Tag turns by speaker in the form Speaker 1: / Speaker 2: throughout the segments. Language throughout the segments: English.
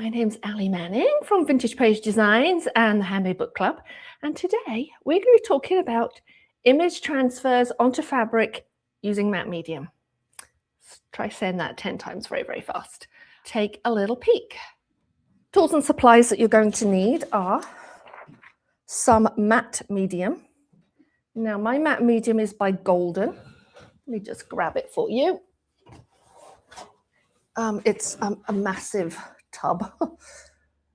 Speaker 1: My name's Ali Manning from Vintage Page Designs and the Handmade Book Club. And today we're going to be talking about image transfers onto fabric using matte medium. Let's try saying that 10 times very, very fast. Take a little peek. Tools and supplies that you're going to need are some matte medium. Now my matte medium is by Golden. Let me just grab it for you. It's a massive tub.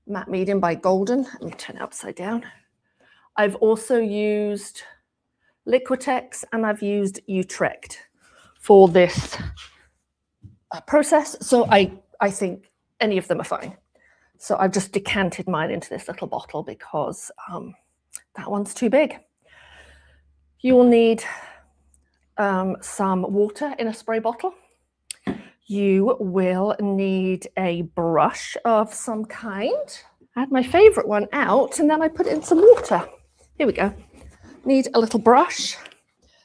Speaker 1: Matte medium by Golden. Let me turn it upside down. I've also used Liquitex and I've used Utrecht for this process. So I think any of them are fine. So I've just decanted mine into this little bottle because that one's too big. You will need some water in a spray bottle. You will need a brush of some kind. I had my favorite one out and then I put it in some water. Here we go. Need a little brush.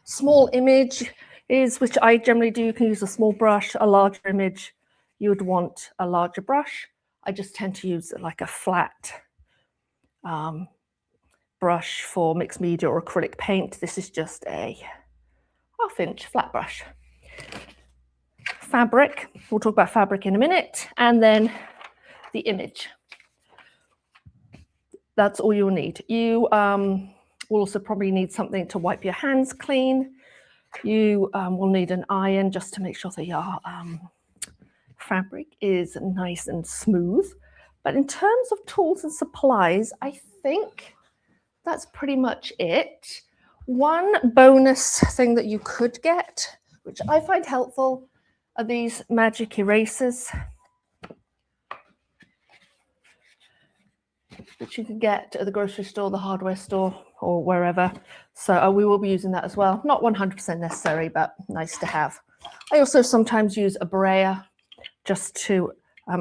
Speaker 1: Small image is, which I generally do, you can use a small brush. A larger image, you would want a larger brush. I just tend to use like a flat brush for mixed media or acrylic paint. This is just a 1/2 inch flat brush. Fabric, we'll talk about fabric in a minute, and then the image. That's all you'll need. You will also probably need something to wipe your hands clean. You will need an iron just to make sure that your fabric is nice and smooth. But in terms of tools and supplies, I think that's pretty much it. One bonus thing that you could get, which I find helpful, are these magic erasers, which you can get at the grocery store, the hardware store, or wherever. So we will be using that as well. Not 100% necessary, but nice to have. I also sometimes use a brayer just to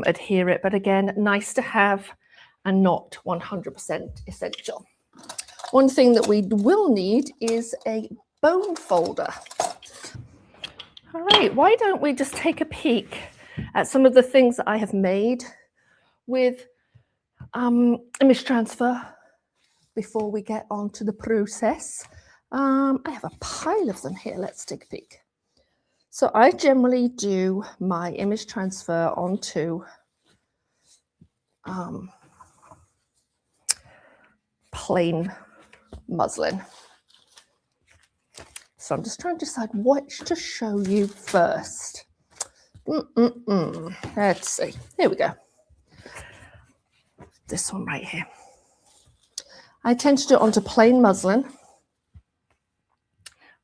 Speaker 1: adhere it, but again, nice to have and not 100% essential. One thing that we will need is a bone folder. All right, why don't we just take a peek at some of the things that I have made with image transfer before we get on to the process. I have a pile of them here. Let's take a peek. So I generally do my image transfer onto plain muslin. So I'm just trying to decide which to show you first. Let's see. Here we go. This one right here. I tend to do it onto plain muslin,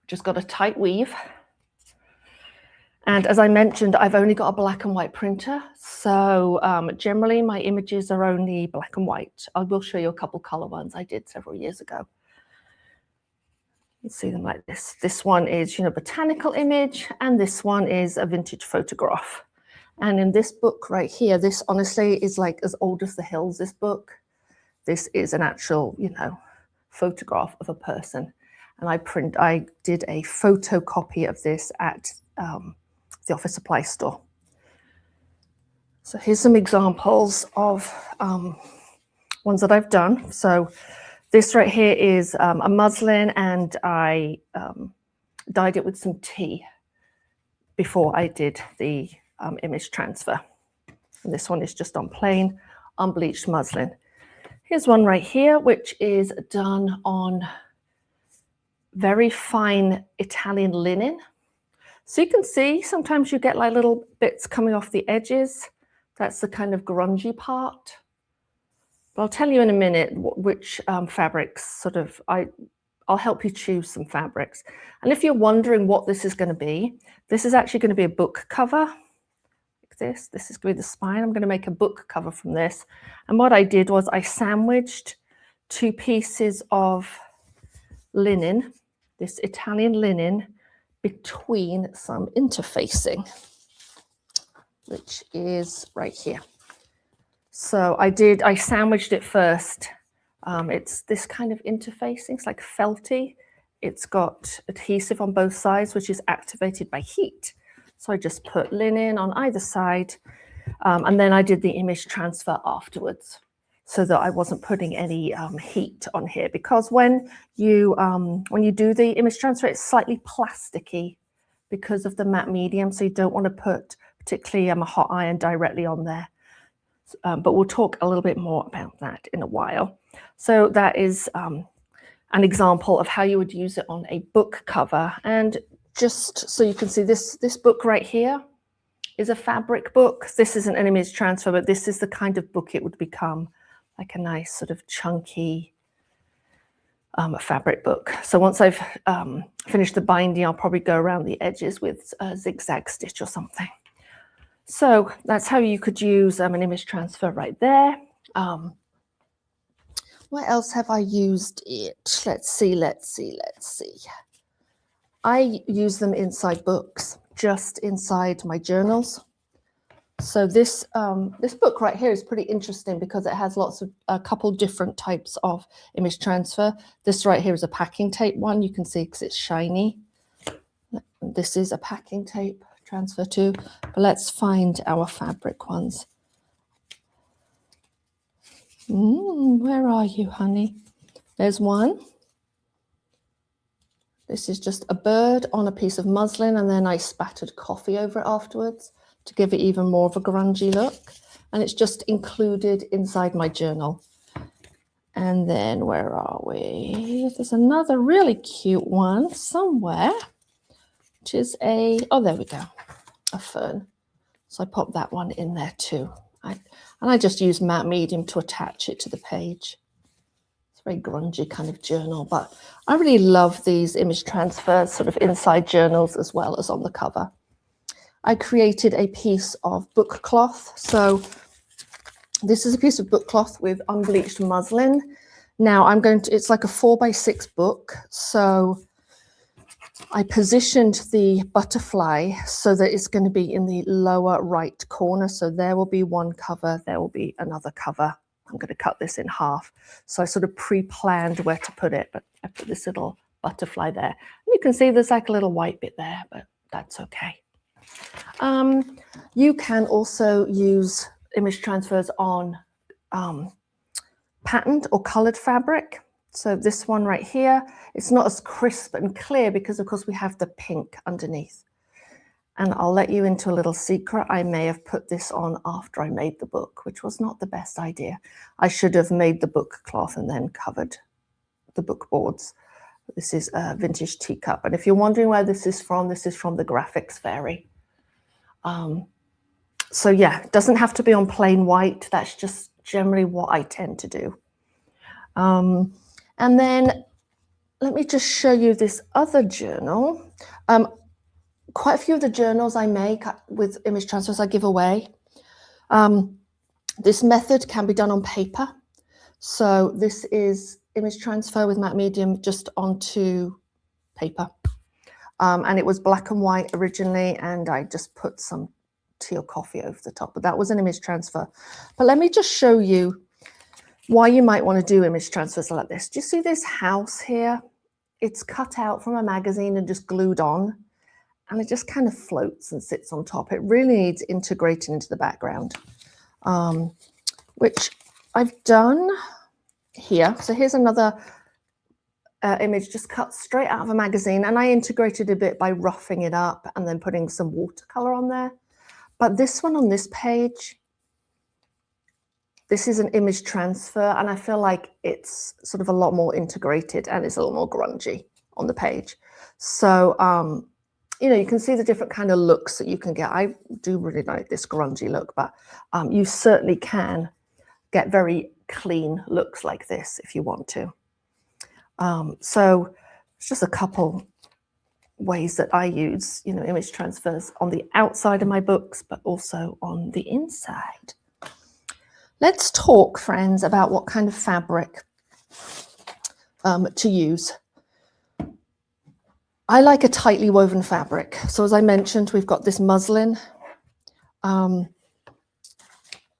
Speaker 1: which has got a tight weave. And as I mentioned, I've only got a black and white printer. So generally my images are only black and white. I will show you a couple color ones I did several years ago. You see them like this. This one is, botanical image, and this one is a vintage photograph. And in this book right here, this honestly is like as old as the hills, this book. This is an actual, photograph of a person. And I did a photocopy of this at the office supply store. So here's some examples of ones that I've done. So this right here is a muslin, and I dyed it with some tea before I did the image transfer. And this one is just on plain unbleached muslin. Here's one right here, which is done on very fine Italian linen. So you can see sometimes you get like little bits coming off the edges. That's the kind of grungy part. But I'll tell you in a minute which fabrics I'll help you choose some fabrics. And if you're wondering what this is going to be, this is actually going to be a book cover. Like this. This is going to be the spine. I'm going to make a book cover from this. And what I did was I sandwiched 2 pieces of linen, this Italian linen, between some interfacing, which is right here. So I sandwiched it first. It's this kind of interfacing. It's like felty. It's got adhesive on both sides, which is activated by heat. So I just put linen on either side, And then I did the image transfer afterwards, so that I wasn't putting any heat on here, because when you do the image transfer, it's slightly plasticky because of the matte medium, so you don't want to put particularly a hot iron directly on there. But we'll talk a little bit more about that in a while. So that is an example of how you would use it on a book cover. And just so you can see, this book right here is a fabric book. This isn't an image transfer, but this is the kind of book it would become, like a nice sort of chunky fabric book. So once I've finished the binding, I'll probably go around the edges with a zigzag stitch or something. So that's how you could use an image transfer right there. Where else have I used it? Let's see. I use them inside books, just inside my journals. So this book right here is pretty interesting because it has a couple different types of image transfer. This right here is a packing tape one. You can see because it's shiny. This is a packing tape transfer too. But let's find our fabric ones. Where are you, honey? There's one. This is just a bird on a piece of muslin, and then I spattered coffee over it afterwards to give it even more of a grungy look. And it's just included inside my journal. And then where are we? There's another really cute one somewhere, which is oh, there we go, a fern. So I popped that one in there too. And I just use matte medium to attach it to the page. It's a very grungy kind of journal, but I really love these image transfers sort of inside journals as well as on the cover. I created a piece of book cloth. So this is a piece of book cloth with unbleached muslin. Now it's like a 4x6 book. So I positioned the butterfly so that it's going to be in the lower right corner. So there will be one cover, there will be another cover. I'm going to cut this in half. So I sort of pre-planned where to put it, but I put this little butterfly there. And you can see there's like a little white bit there, but that's okay. You can also use image transfers on patterned or colored fabric. So this one right here, it's not as crisp and clear because of course we have the pink underneath. And I'll let you into a little secret. I may have put this on after I made the book, which was not the best idea. I should have made the book cloth and then covered the book boards. This is a vintage teacup. And if you're wondering where this is from the Graphics Fairy. So yeah, it doesn't have to be on plain white. That's just generally what I tend to do. And then let me just show you this other journal. Quite a few of the journals I make with image transfers I give away. This method can be done on paper. So this is image transfer with matte medium just onto paper. And it was black and white originally, and I just put some tea or coffee over the top, but that was an image transfer. But let me just show you why you might want to do image transfers like this. Do you see this house here? It's cut out from a magazine and just glued on, and it just kind of floats and sits on top. It really needs integrating into the background, which I've done here. So here's another image just cut straight out of a magazine, and I integrated a bit by roughing it up and then putting some watercolor on there. But this one on this page, this is an image transfer, and I feel like it's sort of a lot more integrated and it's a little more grungy on the page. So, you know, you can see the different kind of looks that you can get. I do really like this grungy look, but you certainly can get very clean looks like this if you want to. So it's just a couple ways that I use, you know, image transfers on the outside of my books, but also on the inside. Let's talk, friends, about what kind of fabric to use. I like a tightly woven fabric. So as I mentioned, we've got this muslin and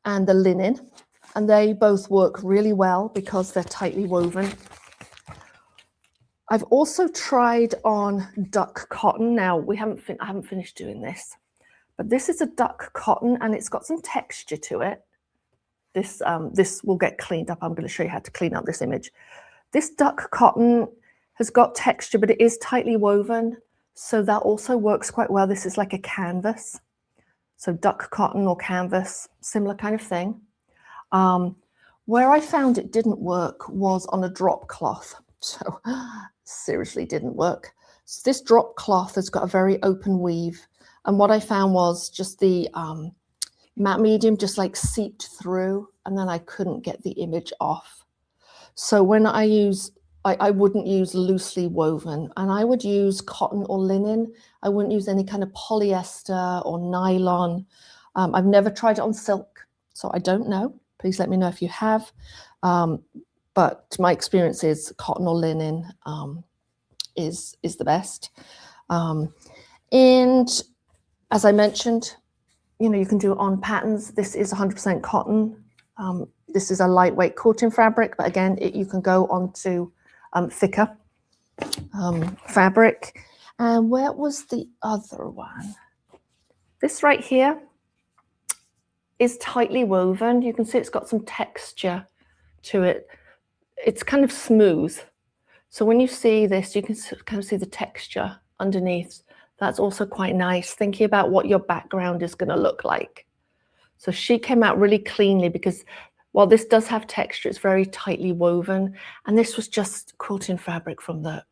Speaker 1: the linen, and they both work really well because they're tightly woven. I've also tried on duck cotton. Now I haven't finished doing this, But this is a duck cotton and it's got some texture to it. This will get cleaned up. I'm going to show you how to clean up this image. This duck cotton has got texture, but it is tightly woven. So that also works quite well. This is like a canvas. So duck cotton or canvas, similar kind of thing. Where I found it didn't work was on a drop cloth. So seriously didn't work. So this drop cloth has got a very open weave. And what I found was just the matte medium just like seeped through, and then I couldn't get the image off. So when I use, I wouldn't use loosely woven, and I would use cotton or linen. I wouldn't use any kind of polyester or nylon. I've never tried it on silk, so I don't know. Please let me know if you have. But my experience is cotton or linen is the best. And as I mentioned, you know, you can do it on patterns. This is 100% cotton. This is a lightweight quilting fabric, but again, you can go onto thicker fabric. And where was the other one? This right here is tightly woven. You can see it's got some texture to it. It's kind of smooth. So when you see this, you can kind of see the texture underneath. That's also quite nice, thinking about what your background is going to look like. So she came out really cleanly because while this does have texture, it's very tightly woven. And this was just quilting fabric from the,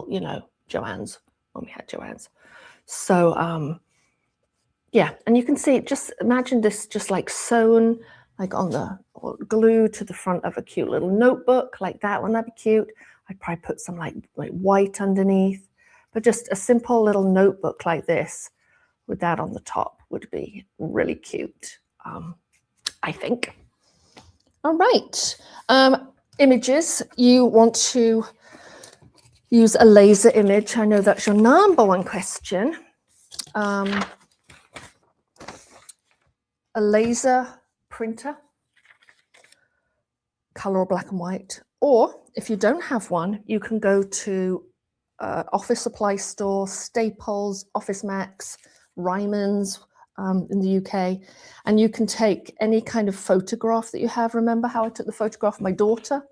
Speaker 1: you know, Joann's, when we had Joann's. So, yeah, and you can see, just imagine this just like sewn, like on the, or glued to the front of a cute little notebook like that. Wouldn't that be cute? I'd probably put some like white underneath, but just a simple little notebook like this with that on the top would be really cute, I think. All right, images, you want to use a laser image. I know that's your number one question. A laser printer, color or black and white, or if you don't have one, you can go to office supply store, Staples, Office Max, Ryman's in the UK, and you can take any kind of photograph that you have. Remember how I took the photograph of my daughter?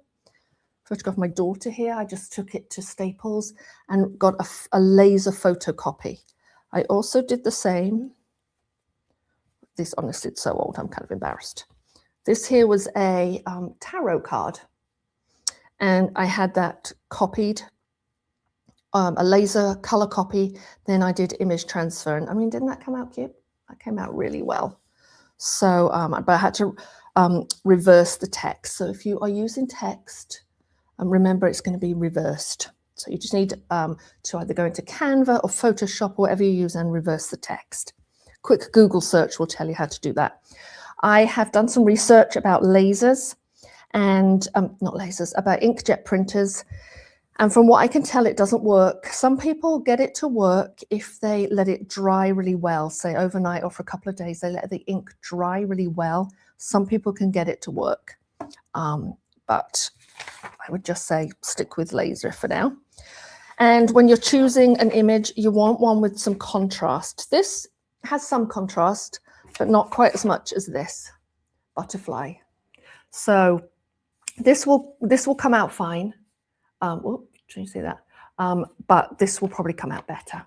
Speaker 1: Photograph of my daughter here. I just took it to Staples and got a laser photocopy. I also did the same. This, honestly, it's so old, I'm kind of embarrassed. This here was a tarot card, and I had that copied, a laser color copy. Then I did image transfer, and I mean, didn't that come out cute? That came out really well. So, but I had to reverse the text. So if you are using text, remember it's going to be reversed. So you just need to either go into Canva or Photoshop or whatever you use and reverse the text. Quick Google search will tell you how to do that. I have done some research about lasers and not lasers, about inkjet printers. And from what I can tell, it doesn't work. Some people get it to work if they let it dry really well, say overnight or for a couple of days, they let the ink dry really well. Some people can get it to work. But I would just say stick with laser for now. And when you're choosing an image, you want one with some contrast. This has some contrast, but not quite as much as this butterfly. So this will come out fine. Oh, can you see that? But this will probably come out better.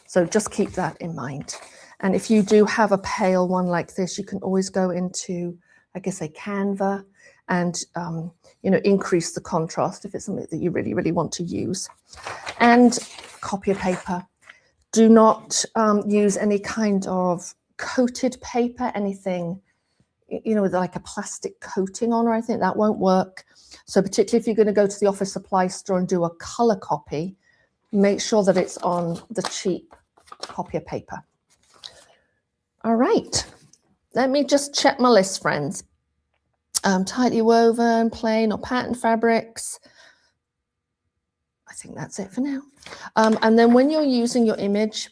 Speaker 1: So just keep that in mind. And if you do have a pale one like this, you can always go into, like I say, Canva and you know, increase the contrast if it's something that you really, really want to use. And copy paper. Do not use any kind of coated paper, anything, you know, with like a plastic coating on or anything. That won't work. So particularly if you're going to go to the office supply store and do a color copy, make sure that it's on the cheap copier paper. All right, let me just check my list, friends. Tightly woven, plain or pattern fabrics. I think that's it for now. And then when you're using your image,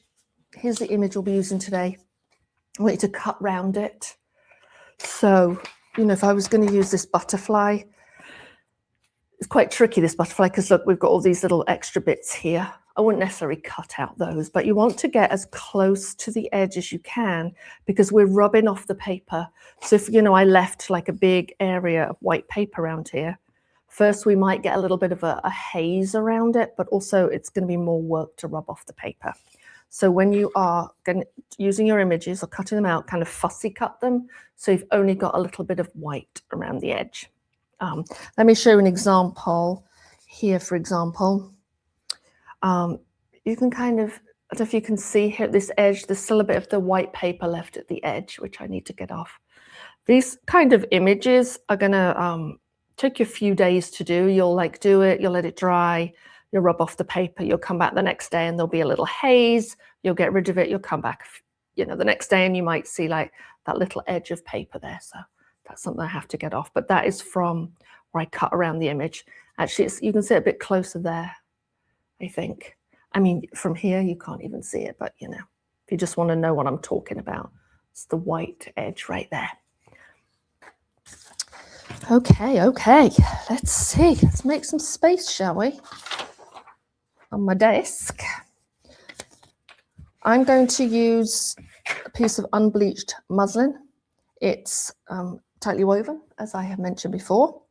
Speaker 1: here's the image we'll be using today. I want you to cut round it. So, you know, if I was going to use this butterfly, it's quite tricky, this butterfly, because look, we've got all these little extra bits here. I wouldn't necessarily cut out those, but you want to get as close to the edge as you can because we're rubbing off the paper. So if, you know, I left like a big area of white paper around here, first we might get a little bit of a haze around it, but also it's going to be more work to rub off the paper. So when you are using your images or cutting them out, kind of fussy cut them, so you've only got a little bit of white around the edge. Let me show you an example here, for example. You can kind of, I don't know if you can see here at this edge, there's still a bit of the white paper left at the edge, which I need to get off. These kind of images are going to take you a few days to do. You'll like do it, you'll let it dry, you'll rub off the paper, you'll come back the next day and there'll be a little haze, you'll get rid of it, you'll come back, you know, the next day and you might see like that little edge of paper there. So that's something I have to get off. But that is from where I cut around the image. Actually, you can see it a bit closer there, I think. I mean, from here, you can't even see it, but you know, if you just want to know what I'm talking about, it's the white edge right there. Okay, let's see. Let's make some space, shall we? On my desk. I'm going to use a piece of unbleached muslin. It's tightly woven, as I have mentioned before,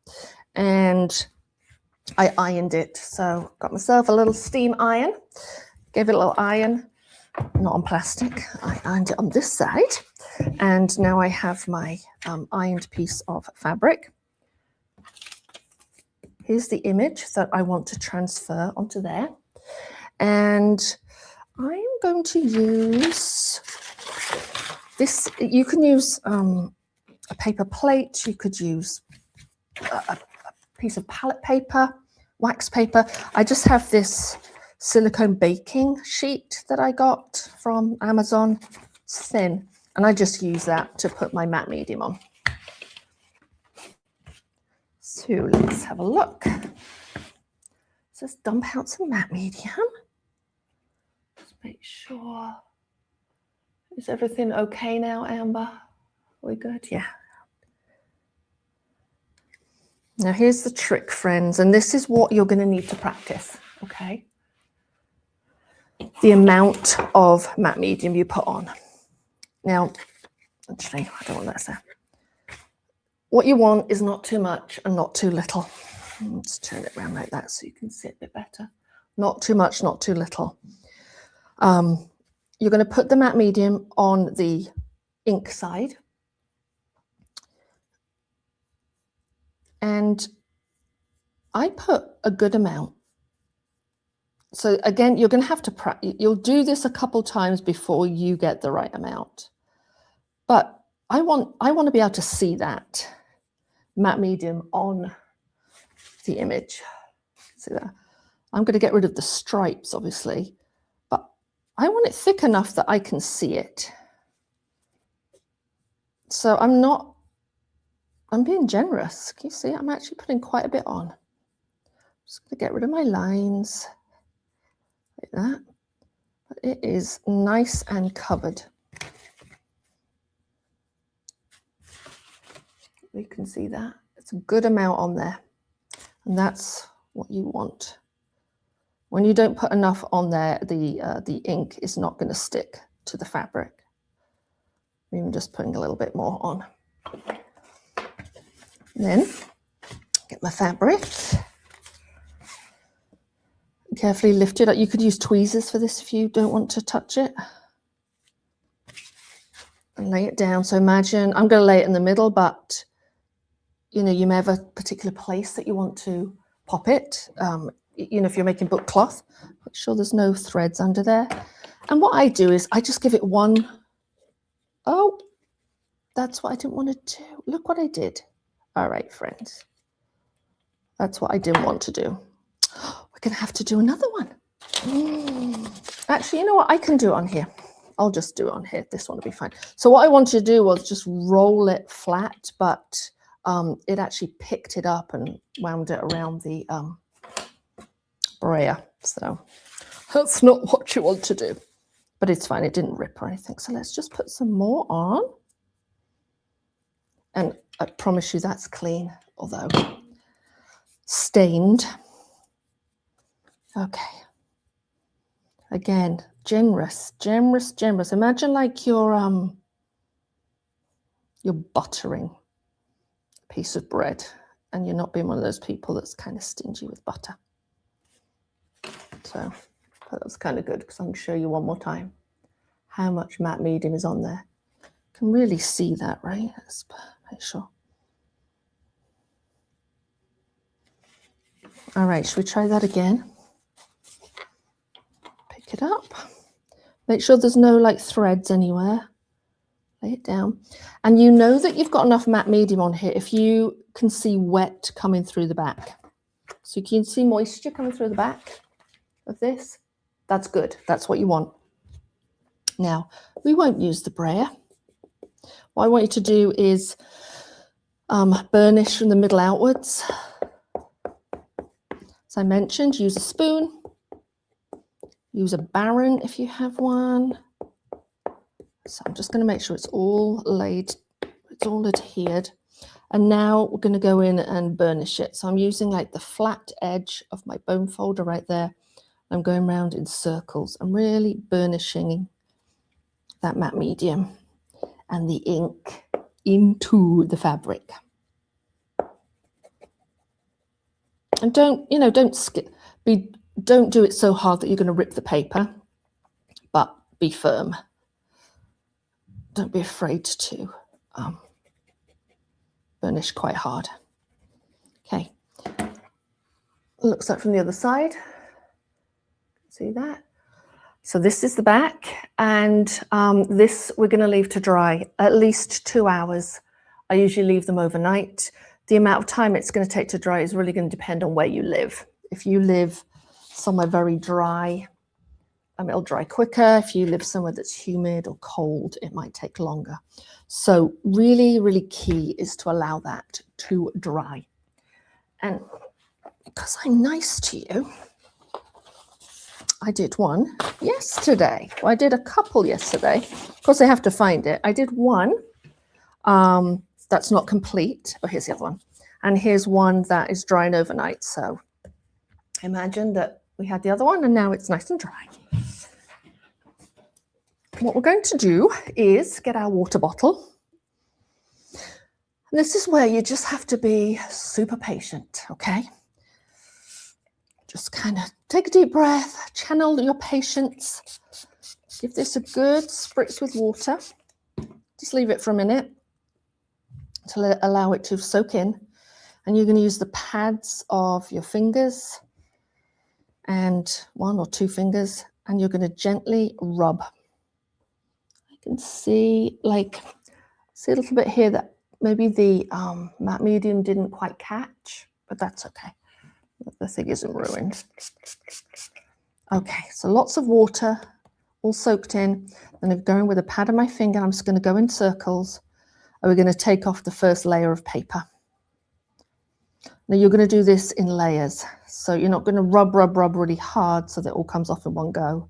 Speaker 1: and I ironed it. So got myself a little steam iron, gave it a little iron, not on plastic. I ironed it on this side. And now I have my ironed piece of fabric. Here's the image that I want to transfer onto there. And I'm going to use this. You can use a paper plate. You could use a piece of palette paper, wax paper. I just have this silicone baking sheet that I got from Amazon. It's thin, and I just use that to put my matte medium on. So let's have a look. So let's dump out some matte medium. Just make sure. Is everything okay now, Amber? Are we good? Yeah. Now here's the trick, friends, and this is what you're going to need to practice, okay? The amount of matte medium you put on. Now, actually, I don't want that there. What you want is not too much and not too little. Let's turn it around like that so you can see it a bit better. Not too much, not too little. You're going to put the matte medium on the ink side. And I put a good amount. So again, you're going to have to practice. You'll do this a couple times before you get the right amount. But I want to be able to see that matte medium on the image. See that? I'm going to get rid of the stripes, obviously, but I want it thick enough that I can see it. So I'm being generous. Can you see? I'm actually putting quite a bit on. Just going to get rid of my lines like that. But it is nice and covered. You can see that. It's a good amount on there. And that's what you want. When you don't put enough on there, the ink is not going to stick to the fabric. I'm even just putting a little bit more on. Then get my fabric. Carefully lift it up. You could use tweezers for this if you don't want to touch it. And lay it down. So imagine, I'm going to lay it in the middle, but you know, you may have a particular place that you want to pop it. You know, if you're making book cloth, make sure there's no threads under there. And what I do is I just give it one. Oh, that's what I didn't want to do. Look what I did. All right, friends. That's what I didn't want to do. We're going to have to do another one. Actually, you know what? I can do it on here. I'll just do it on here. This one will be fine. So what I wanted to do was just roll it flat, but it actually picked it up and wound it around the brayer. So that's not what you want to do. But it's fine. It didn't rip or anything. So let's just put some more on. And I promise you that's clean, although stained. Okay. Again, generous, generous, generous. Imagine like you're buttering a piece of bread, and you're not being one of those people that's kind of stingy with butter. So that was kind of good, because I can show you one more time how much matte medium is on there. You can really see that, right? Let's make sure. All right, should we try that again? Pick it up. Make sure there's no like threads anywhere. Lay it down. And you know that you've got enough matte medium on here if you can see wet coming through the back. So you can see moisture coming through the back of this. That's good. That's what you want. Now, we won't use the brayer. What I want you to do is burnish from the middle outwards. As I mentioned, use a spoon. Use a baron if you have one. So I'm just going to make sure it's all laid, it's all adhered. And now we're going to go in and burnish it. So I'm using like the flat edge of my bone folder right there. I'm going around in circles. I'm really burnishing that matte medium and the ink into the fabric. And don't do it so hard that you're going to rip the paper, but be firm. Don't be afraid to burnish quite hard. Okay, looks like from the other side. See that? So this is the back, and this we're going to leave to dry at least 2 hours. I usually leave them overnight. The amount of time it's going to take to dry is really going to depend on where you live. If you live somewhere very dry, it'll dry quicker. If you live somewhere that's humid or cold, it might take longer. So really, really key is to allow that to dry. And because I'm nice to you, I did one yesterday. Well, I did a couple yesterday. Of course, I have to find it. I did one that's not complete. Oh, here's the other one. And here's one that is drying overnight. So imagine that we had the other one and now it's nice and dry. What we're going to do is get our water bottle. And this is where you just have to be super patient, okay? Just kind of take a deep breath, channel your patience. Give this a good spritz with water. Just leave it for a minute to allow it to soak in. And you're going to use the pads of your fingers and 1 or 2 fingers, and you're going to gently rub. I can see a little bit here that maybe the matte medium didn't quite catch, but that's okay. The thing isn't ruined. Okay, so lots of water, all soaked in. Then I'm going with a pad of my finger. I'm just going to go in circles. And we're going to take off the first layer of paper. Now you're going to do this in layers. So you're not going to rub really hard so that it all comes off in one go.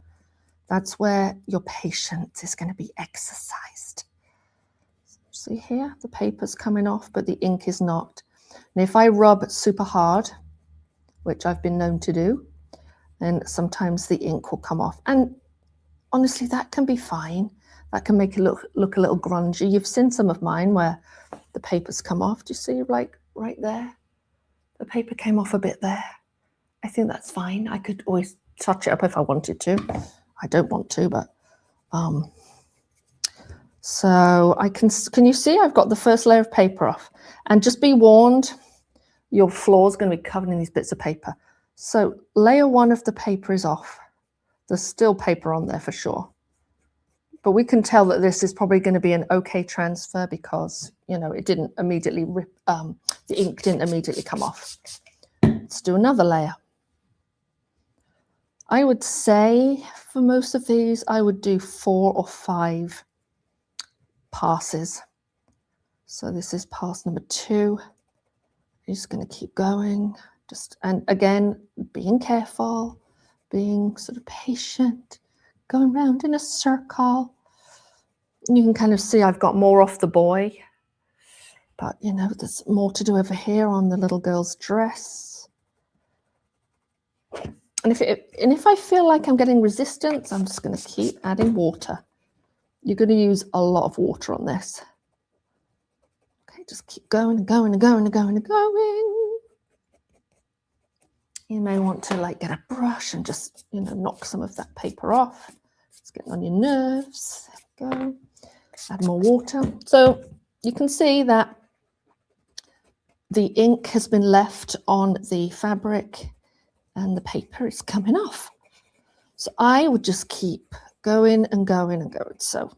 Speaker 1: That's where your patience is going to be exercised. See here, the paper's coming off, but the ink is not. And if I rub super hard, which I've been known to do, then sometimes the ink will come off. And honestly, that can be fine. That can make it look a little grungy. You've seen some of mine where the paper's come off. Do you see, like right there? The paper came off a bit there. I think that's fine. I could always touch it up if I wanted to. I don't want to, but so I can you see I've got the first layer of paper off? And just be warned, your floor's going to be covered in these bits of paper. So layer 1 of the paper is off. There's still paper on there for sure. But we can tell that this is probably going to be an okay transfer because, it didn't immediately rip, the ink didn't immediately come off. Let's do another layer. I would say for most of these, I would do 4 or 5 passes. So this is pass number 2. You're just going to keep going. And again, being careful, being sort of patient, going round in a circle. You can kind of see I've got more off the boy, but there's more to do over here on the little girl's dress. And if I feel like I'm getting resistance, I'm just going to keep adding water. You're going to use a lot of water on this. Okay, just keep going and going and going and going and going. You may want to like get a brush and just, you know, knock some of that paper off. It's getting on your nerves. There we go. Add more water. So you can see that the ink has been left on the fabric and the paper is coming off. So I would just keep going and going and going. So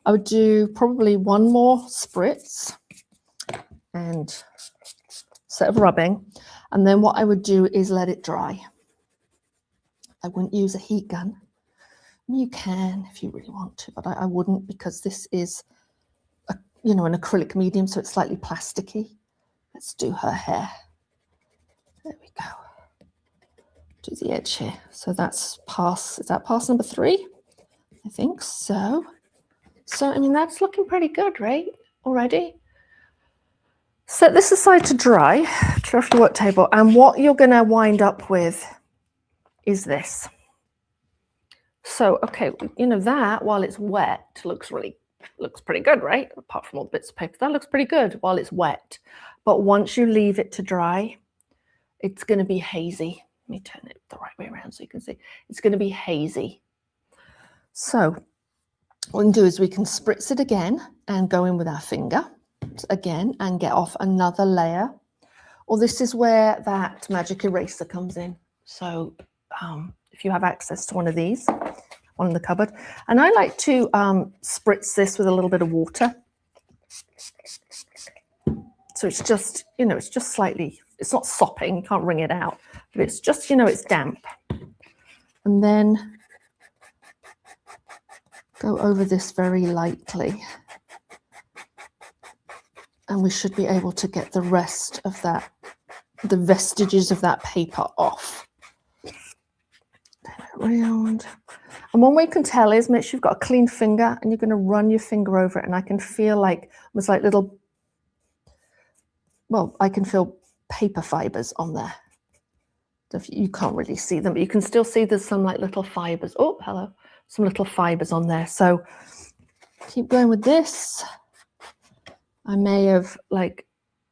Speaker 1: I would do probably one more spritz and set of rubbing. And then what I would do is let it dry. I wouldn't use a heat gun. You can if you really want to, but I wouldn't, because this is, you know, an acrylic medium, so it's slightly plasticky. Let's do her hair. There we go. Do the edge here. So that's pass, is that pass number 3? I think so. So, I mean, that's looking pretty good, right? Already. Set this aside to dry, clear off your work table. And what you're going to wind up with is this. So, okay, you know, that while it's wet looks pretty good, right? Apart from all the bits of paper, that looks pretty good while it's wet. But once you leave it to dry, it's going to be hazy. Let me turn it the right way around so you can see. It's going to be hazy. So what we can do is we can spritz it again and go in with our finger again and get off another layer. Or this is where that magic eraser comes in. So if you have access to one of these, one in the cupboard. And I like to spritz this with a little bit of water. So it's just, you know, it's just slightly, it's not sopping, you can't wring it out, but it's just, you know, it's damp. And then go over this very lightly. And we should be able to get the rest of that, the vestiges of that paper off. Around. And one way you can tell is make sure you've got a clean finger and you're going to run your finger over it, and I can feel like almost like little, well, I can feel paper fibers on there. You can't really see them, but you can still see there's some like little fibers. Oh, hello. Some little fibers on there. So keep going with this. I may have like,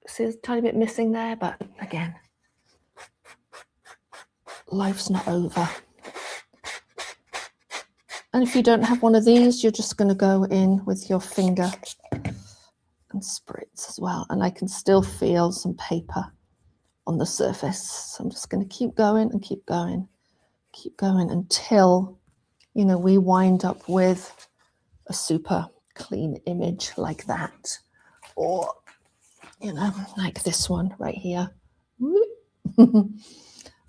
Speaker 1: see there's a tiny bit missing there, but again, life's not over. And if you don't have one of these, you're just going to go in with your finger and spritz as well. And I can still feel some paper on the surface. So I'm just going to keep going and keep going until, you know, we wind up with a super clean image like that. Or, you know, like this one right here. So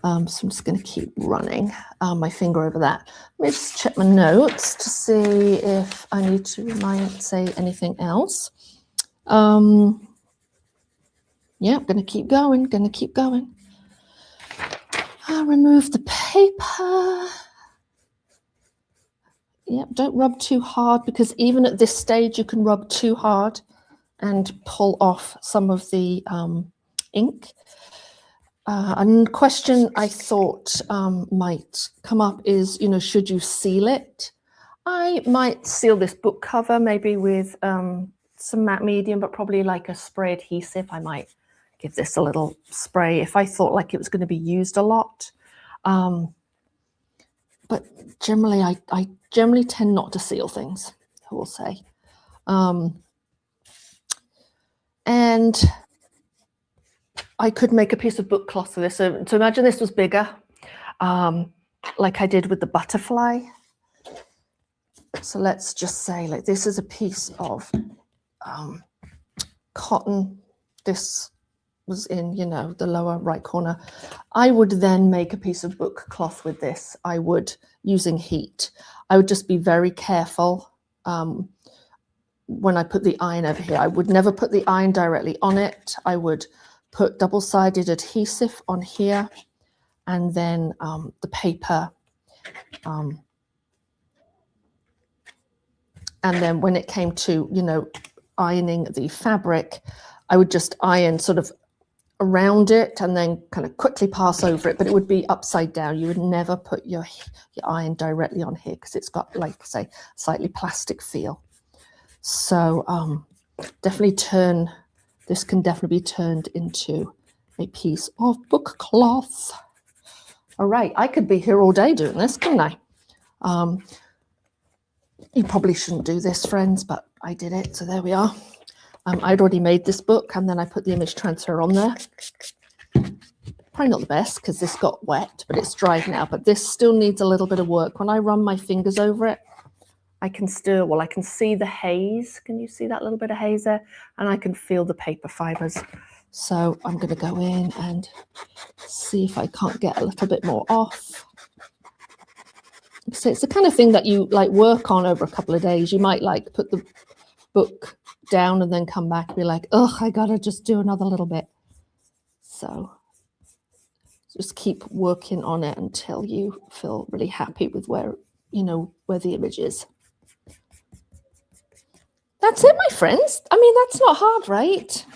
Speaker 1: I'm just going to keep running my finger over that. Let me just check my notes to see if I need to say anything else. Yeah, I'm going to keep going, I'll remove the paper. Yeah, don't rub too hard, because even at this stage you can rub too hard and pull off some of the ink. A question I thought might come up is, you know, should you seal it? I might seal this book cover maybe with some matte medium, but probably like a spray adhesive. I might give this a little spray if I thought like it was going to be used a lot. But generally, I generally tend not to seal things, I will say. And I could make a piece of book cloth of this. So imagine this was bigger, like I did with the butterfly. So let's just say like this is a piece of cotton. This was in, you know, the lower right corner. I would then make a piece of book cloth with this. I would, using heat. I would just be very careful when I put the iron over here. I would never put the iron directly on it. I would put double-sided adhesive on here, and then the paper. And then when it came to, you know, ironing the fabric, I would just iron sort of around it and then kind of quickly pass over it, but it would be upside down. You would never put your iron directly on here because it's got, like, say, slightly plastic feel. So definitely this can definitely be turned into a piece of book cloth. All right, I could be here all day doing this, couldn't I? You probably shouldn't do this, friends, but I did it, so there we are. I'd already made this book, and then I put the image transfer on there. Probably not the best because this got wet, but it's dried now. But this still needs a little bit of work. When I run my fingers over it, I can see the haze. Can you see that little bit of haze there? And I can feel the paper fibers. So I'm going to go in and see if I can't get a little bit more off. So it's the kind of thing that you like work on over a couple of days. You might like put the book down and then come back and be like, oh, I gotta just do another little bit. So just keep working on it until you feel really happy with where the image is. That's it, my friends. I mean, that's not hard, right?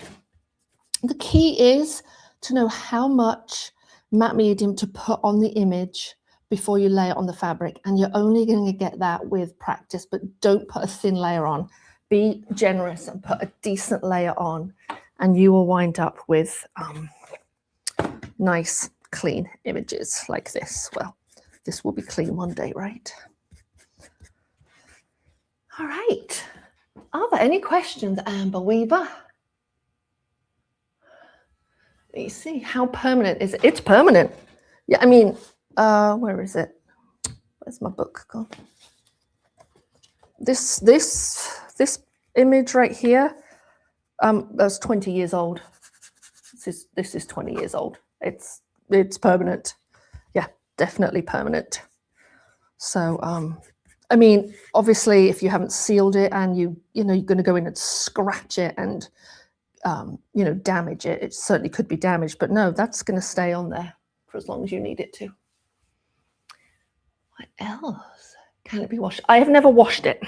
Speaker 1: The key is to know how much matte medium to put on the image before you lay it on the fabric. And you're only going to get that with practice, but don't put a thin layer on. Be generous and put a decent layer on, and you will wind up with nice, clean images like this. Well, this will be clean one day, right? All right. Are there any questions, Amber Weaver? Let me see. How permanent is it? It's permanent. Yeah, I mean, where is it? Where's my book gone? This image right here, that's 20 years old. This is 20 years old. It's permanent. Yeah, definitely permanent. So I mean, obviously, if you haven't sealed it and you're going to go in and scratch it and damage it, it certainly could be damaged. But no, that's going to stay on there for as long as you need it to. What else? Can it be washed? I have never washed it.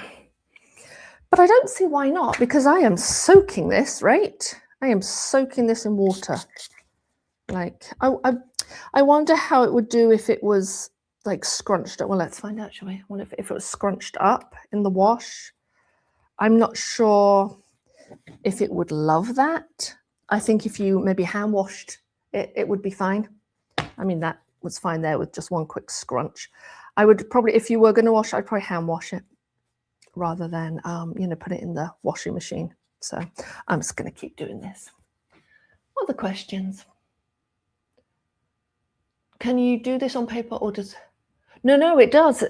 Speaker 1: But I don't see why not, because I am soaking this, right? I am soaking this in water. Like, I wonder how it would do if it was like scrunched up. Well, let's find out, shall we? I wonder if it was scrunched up in the wash. I'm not sure if it would love that. I think if you maybe hand washed it, it would be fine. I mean, that was fine there with just one quick scrunch. I would probably, if you were going to wash, I'd probably hand wash it rather than, put it in the washing machine. So I'm just going to keep doing this. Other questions? Can you do this on paper or does... No, it does.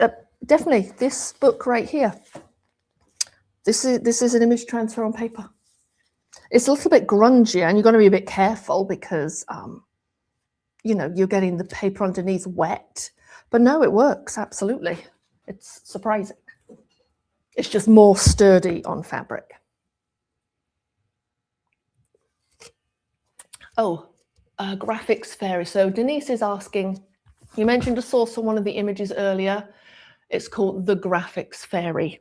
Speaker 1: Definitely. This book right here. This is an image transfer on paper. It's a little bit grungy and you've got to be a bit careful because, you're getting the paper underneath wet. But no, it works. Absolutely. It's surprising. It's just more sturdy on fabric. Oh, graphics fairy. So Denise is asking, you mentioned a source on one of the images earlier. It's called the Graphics Fairy.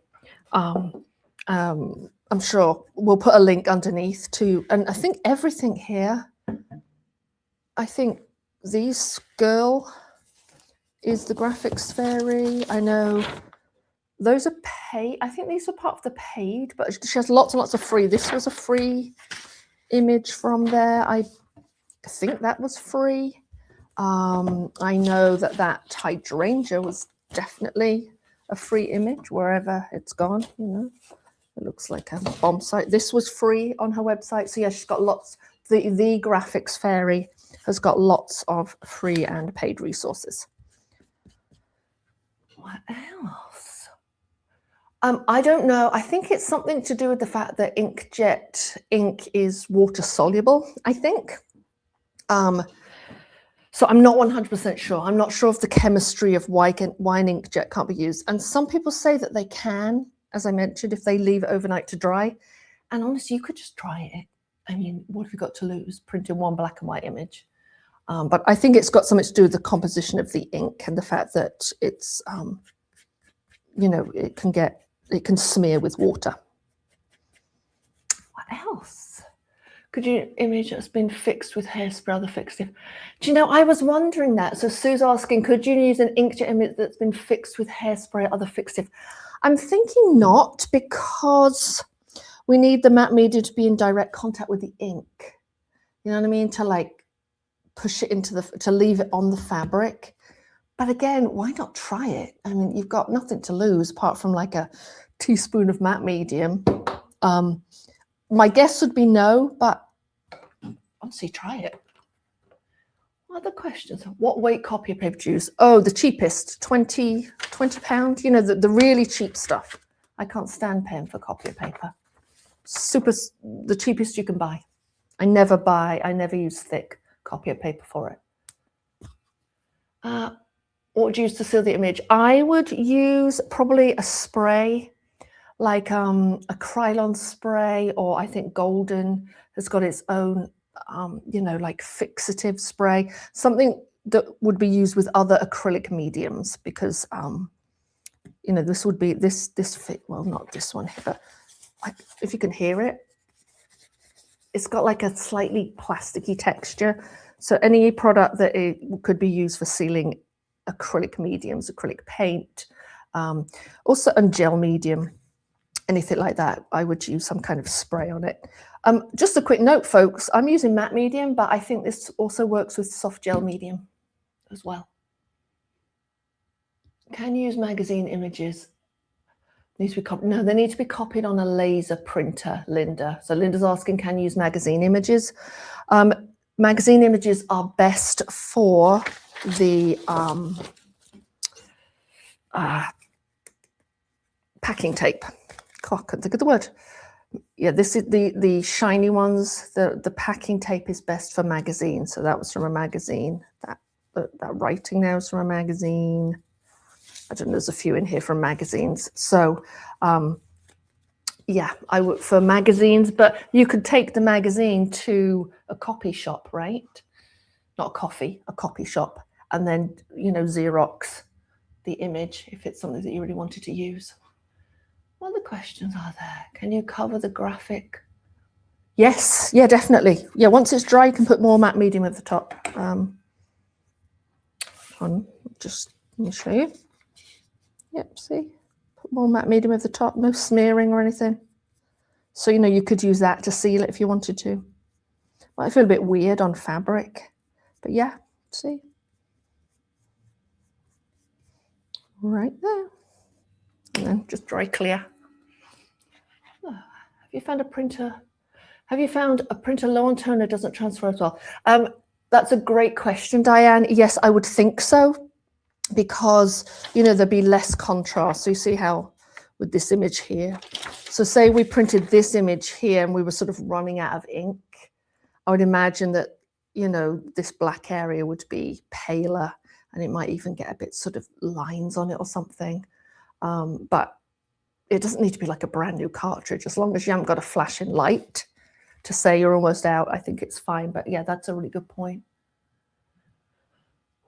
Speaker 1: I'm sure we'll put a link underneath to, and I think everything here, I think this girl is the Graphics Fairy. I know those are paid. I think these are part of the paid, but she has lots and lots of free. This was a free image from there. I think that was free. I know that hydrangea was definitely a free image wherever it's gone. It looks like a bomb site. This was free on her website. So yeah, she's got lots. The Graphics Fairy has got lots of free and paid resources. What else? I don't know. I think it's something to do with the fact that inkjet ink is water soluble, I think. So I'm not 100% sure. I'm not sure if the chemistry of wine inkjet can't be used. And some people say that they can, as I mentioned, if they leave it overnight to dry. And honestly, you could just try it. I mean, what have you got to lose? Printing one black and white image. But I think it's got something to do with the composition of the ink and the fact that it's, it can smear with water. What else? Could you image that's been fixed with hairspray, other fixative? Do you know, I was wondering that. So Sue's asking, could you use an inkjet image that's been fixed with hairspray, other fixative? I'm thinking not, because we need the matte media to be in direct contact with the ink. You know what I mean? To like push it into to leave it on the fabric. But again, why not try it? I mean, you've got nothing to lose apart from like a teaspoon of matte medium. My guess would be no, but honestly, try it. Other questions? What weight copy paper do you use? Oh, the cheapest, 20 pounds. You know, the really cheap stuff. I can't stand paying for copy paper. The cheapest you can buy. I never use thick copy paper for it. What would you use to seal the image? I would use probably a spray, like a Krylon spray, or I think Golden has got its own, you know, like fixative spray, something that would be used with other acrylic mediums, because, you know, this would be, this fit, well, not this one here, but like, if you can hear it, it's got like a slightly plasticky texture. So any product that it could be used for sealing acrylic mediums, acrylic paint, also a gel medium, anything like that, I would use some kind of spray on it. Just a quick note, folks, I'm using matte medium, but I think this also works with soft gel medium as well. Can you use magazine images? Needs to be copied. No, they need to be copied on a laser printer, Linda. So Linda's asking, can you use magazine images? Magazine images are best for the packing tape. Oh, I couldn't think of the word. Yeah, this is the shiny ones. The packing tape is best for magazines. So that was from a magazine. That writing there was from a magazine. I don't know, there's a few in here from magazines. So yeah, I would for magazines, but you could take the magazine to a copy shop, right? Not a copy shop, and then, you know, Xerox the image if it's something that you really wanted to use. What other questions are there? Can you cover the graphic? Yes, yeah, definitely. Yeah, once it's dry, you can put more matte medium at the top. Just let me show you. Yep, see, put more matte medium at the top, no smearing or anything. So, you know, you could use that to seal it if you wanted to. Might feel a bit weird on fabric, but yeah, see. Right there. And then just dry clear. Oh, have you found a printer? Have you found a printer low on toner doesn't transfer as well? That's a great question, Diane. Yes, I would think so, because, you know, there'd be less contrast. So you see how with this image here. So say we printed this image here and we were sort of running out of ink. I would imagine that, you know, this black area would be paler, and it might even get a bit sort of lines on it or something. But it doesn't need to be like a brand new cartridge. As long as you haven't got a flashing light to say you're almost out, I think it's fine. But yeah, that's a really good point.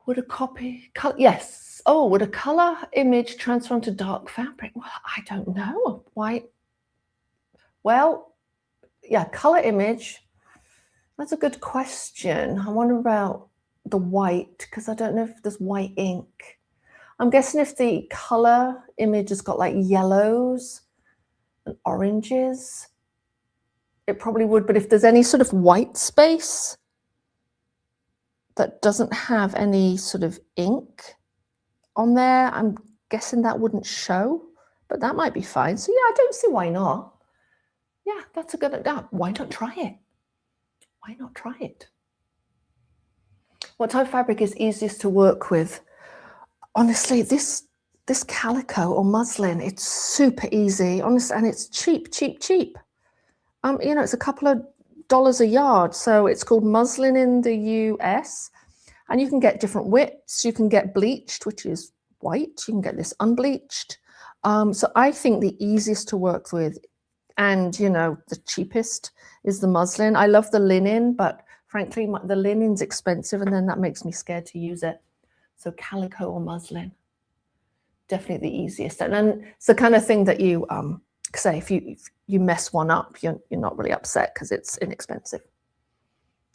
Speaker 1: Would a copy, yes. Oh, would a color image transfer onto dark fabric? Well, I don't know. Why? Well, yeah, color image. That's a good question. I wonder about the white, because I don't know if there's white ink. I'm guessing if the color image has got like yellows and oranges, it probably would. But if there's any sort of white space that doesn't have any sort of ink on there, I'm guessing that wouldn't show, but that might be fine. So yeah, I don't see why not. Yeah, that's a good idea. Why not try it? Why not try it? What type of fabric is easiest to work with? Honestly, this calico or muslin, it's super easy, honestly, and it's cheap. You know, it's a couple of dollars a yard. So it's called muslin in the US, and you can get different widths. You can get bleached, which is white. You can get this unbleached. So I think the easiest to work with, and, you know, the cheapest is the muslin. I love the linen, but frankly, the linen's expensive, and then that makes me scared to use it. So calico or muslin, definitely the easiest. And then it's the kind of thing that you say, if you mess one up, you're not really upset because it's inexpensive.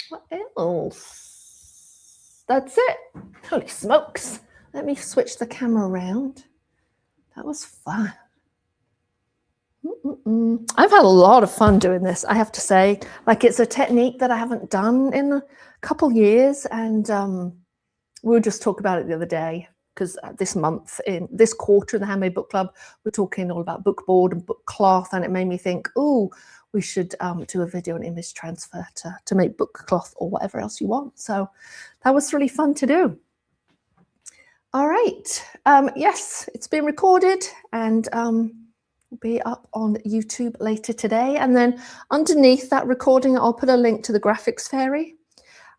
Speaker 1: What else? That's it. Holy smokes. Let me switch the camera around. That was fun. I've had a lot of fun doing this, I have to say. Like, it's a technique that I haven't done in a couple years, and we were just talking about it the other day, because this month, in this quarter in the Handmade Book Club, we're talking all about book board and book cloth, and it made me think, oh, we should do a video and image transfer to make book cloth or whatever else you want. So that was really fun to do. All right. Yes, it's been recorded, and will be up on YouTube later today. And then underneath that recording, I'll put a link to the Graphics Fairy.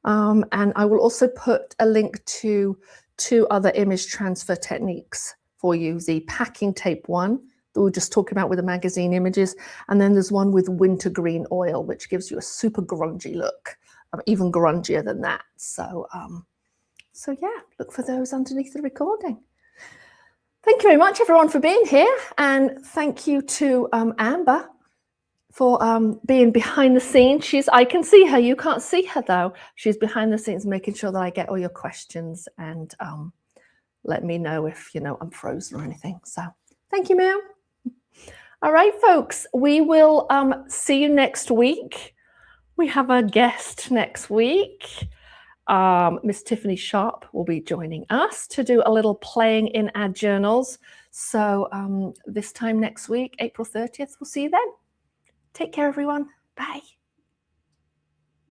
Speaker 1: And I will also put a link to 2 other image transfer techniques for you. The packing tape one that we were just talking about with the magazine images. And then there's one with wintergreen oil, which gives you a super grungy look, even grungier than that. So, so yeah, look for those underneath the recording. Thank you very much, everyone, for being here. And thank you to Amber for being behind the scenes. I can see her, you can't see her though. She's behind the scenes making sure that I get all your questions, and let me know if, you know, I'm frozen or anything. So thank you, ma'am. All right, folks, we will see you next week. We have a guest next week. Miss Tiffany Sharp will be joining us to do a little playing in our journals. So this time next week, April 30th, we'll see you then. Take care, everyone. Bye.